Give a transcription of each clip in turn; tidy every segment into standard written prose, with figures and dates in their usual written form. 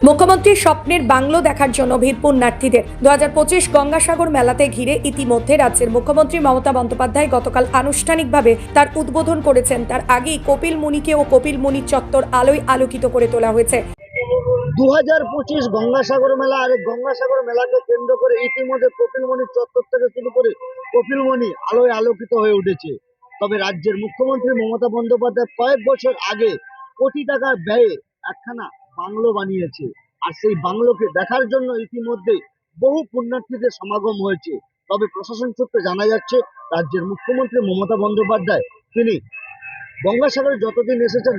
মুখ্যমন্ত্রীর স্বপ্নের বাংলো দেখার জন্য ভিড় পুণ্যার্থীদের। 2025 গঙ্গাসাগর মেলাতে ঘিরে ইতিমধ্যে রাজ্যের মুখ্যমন্ত্রী মমতা বন্দ্যোপাধ্যায় গতকাল আনুষ্ঠানিকভাবে তার উদ্বোধন করেছেন। তার আগেই কপিল মুনিকে ও কপিল মুনির চত্বর আলোয় আলোকিত করে তোলা হয়েছে। 2025 গঙ্গাসাগর মেলা আর এই গঙ্গাসাগর মেলাকে কেন্দ্র করে ইতিমধ্যে কপিলমুনির চত্বর থেকে শুরু করে কপিলমুনি আলোয় আলোকিত হয়ে উঠেছে। তবে রাজ্যের মুখ্যমন্ত্রী মমতা বন্দ্যোপাধ্যায় কয়েক বছর আগে কোটি টাকা ব্যয়ে একখানা বাংলো বানিয়েছে, আর সেই বাংলোকে দেখার জন্য ইতিমধ্যে বহু পুণ্যার্থীদের সমাগম হয়েছে। তবে প্রশাসন সূত্রে জানা যাচ্ছে, রাজ্যের মুখ্যমন্ত্রী মমতা বন্দ্যোপাধ্যায় তিনি গঙ্গাসাগরে যতদিন এসেছেন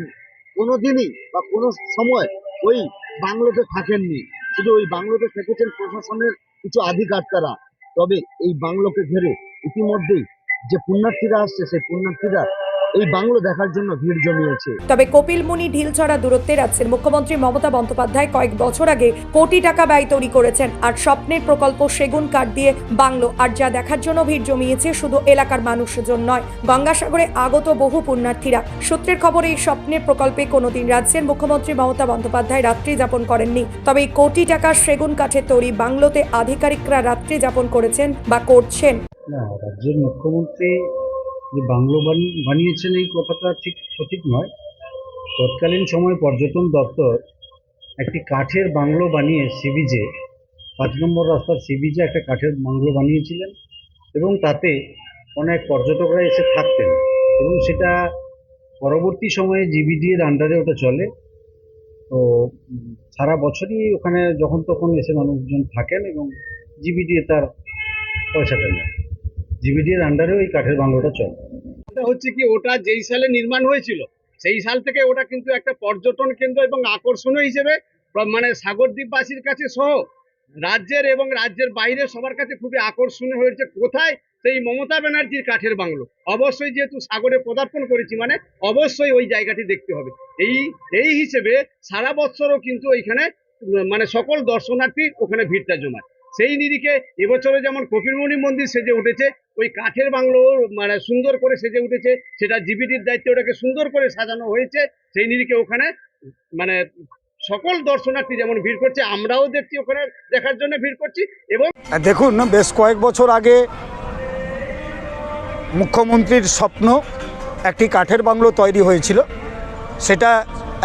কোনোদিনই বা কোনো সময় ওই বাংলোতে থাকেননি, শুধু ওই বাংলোতে থেকেছেন প্রশাসনের কিছু আধিকারিকরা। তবে এই বাংলোকে ঘিরে ইতিমধ্যেই যে পুণ্যার্থীরা আসছে, সেই পুণ্যার্থীরা এই বাংলো দেখার জন্য ভিড় জমিয়েছে। তবে কপিল মুনি ঢিলছড়া দূরত্বে রাজ্যের মুখ্যমন্ত্রী মমতা বন্দ্যোপাধ্যায় কয়েক বছর আগে কোটি টাকা ব্যয় তৈরি করেছেন আর স্বপ্নের প্রকল্প সেগুন কাঠ দিয়ে বাংলো, আর যা দেখার জন্য ভিড় জমিয়েছে শুধু এলাকার মানুষজন নয়, গঙ্গাসাগরে আগত বহু পুণ্যার্থীরা। সূত্রের খবর, এই স্বপ্নের প্রকল্পে কোনোদিন রাজ্যের মুখ্যমন্ত্রী মমতা বন্দ্যোপাধ্যায় রাত্রি যাপন করেননি। তবে এই কোটি টাকার সেগুন কাঠের তৈরি বাংলোতে আধিকারিকরা রাত্রি যাপন করেছেন বা করছেন। রাজ্যের মুখ্যমন্ত্রী যে বাংলো বানিয়েছেন এই কথাটা ঠিক সঠিক নয়। তৎকালীন সময় পর্যটন দপ্তর একটি কাঠের বাংলো বানিয়ে সিবিজে 5 নম্বর রাস্তার সিবিজে একটা কাঠের বাংলো বানিয়েছিলেন এবং তাতে অনেক পর্যটকরা এসে থাকতেন এবং সেটা পরবর্তী সময়ে জিবিডি এর আন্ডারে ওটা চলে। তো সারা বছরই ওখানে যখন তখন এসে মানুষজন থাকেন এবং জিবিডি তার পয়সাটা নেয়। জিবিডি এর আন্ডারে ওই কাঠের বাংলোটা চলে। ওটা হচ্ছে কি, ওটা যেই সালে নির্মাণ হয়েছিল সেই সাল থেকে ওটা কিন্তু একটা পর্যটন কেন্দ্র এবং আকর্ষণীয় হিসেবে মানে সাগরদ্বীপবাসীর কাছে সহ রাজ্যের এবং রাজ্যের বাইরে সবার কাছে খুবই আকর্ষণীয় হয়েছে। কোথায়? সেই মমতা ব্যানার্জির কাঠের বাংলো। অবশ্যই যেহেতু সাগরে পদার্পণ করেছি মানে অবশ্যই ওই জায়গাটি দেখতে হবে। এই হিসেবে সারা বছরও কিন্তু ওইখানে মানে সকল দর্শনার্থী ওখানে ভিড়টা জমায়। সেই নিরিখে এবছরে যেমন কপিলমুনি মন্দির সেজে উঠেছে, ওই কাঠের বাংলো মানে সুন্দর করে সেজে উঠেছে, সেটা জিবিডির দায়িত্বে ওটাকে সুন্দর করে সাজানো হয়েছে। সেই নিরিখে ওখানে মানে সকল দর্শনার্থী যেমন ভিড় করছে, আমরাও দেখছি ওখানে দেখার জন্য ভিড় করছি। এবং দেখুন, বেশ কয়েক বছর আগে মুখ্যমন্ত্রীর স্বপ্ন একটি কাঠের বাংলো তৈরি হয়েছিল। সেটা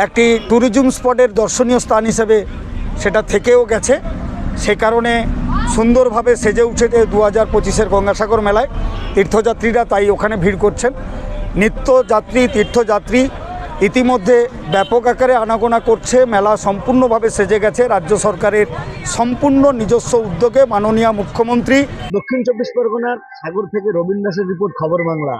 একটি ট্যুরিজম স্পটের দর্শনীয় স্থান হিসেবে সেটা থেকেও গেছে। সে কারণে সুন্দরভাবে সেজে উঠেছে 2025-এর গঙ্গাসাগর মেলায়। তীর্থযাত্রীরা তাই ওখানে ভিড় করছেন। নিত্যযাত্রী তীর্থযাত্রী ইতিমধ্যে ব্যাপক আকারে আনাগোনা করছে। মেলা সম্পূর্ণভাবে সেজে গেছে। রাজ্য সরকারের সম্পূর্ণ নিজস্ব উদ্যোগে মাননীয় মুখ্যমন্ত্রী। দক্ষিণ 24 পরগনার সাগর থেকে রবীন্দ্র দাসের রিপোর্ট, খবর বাংলা।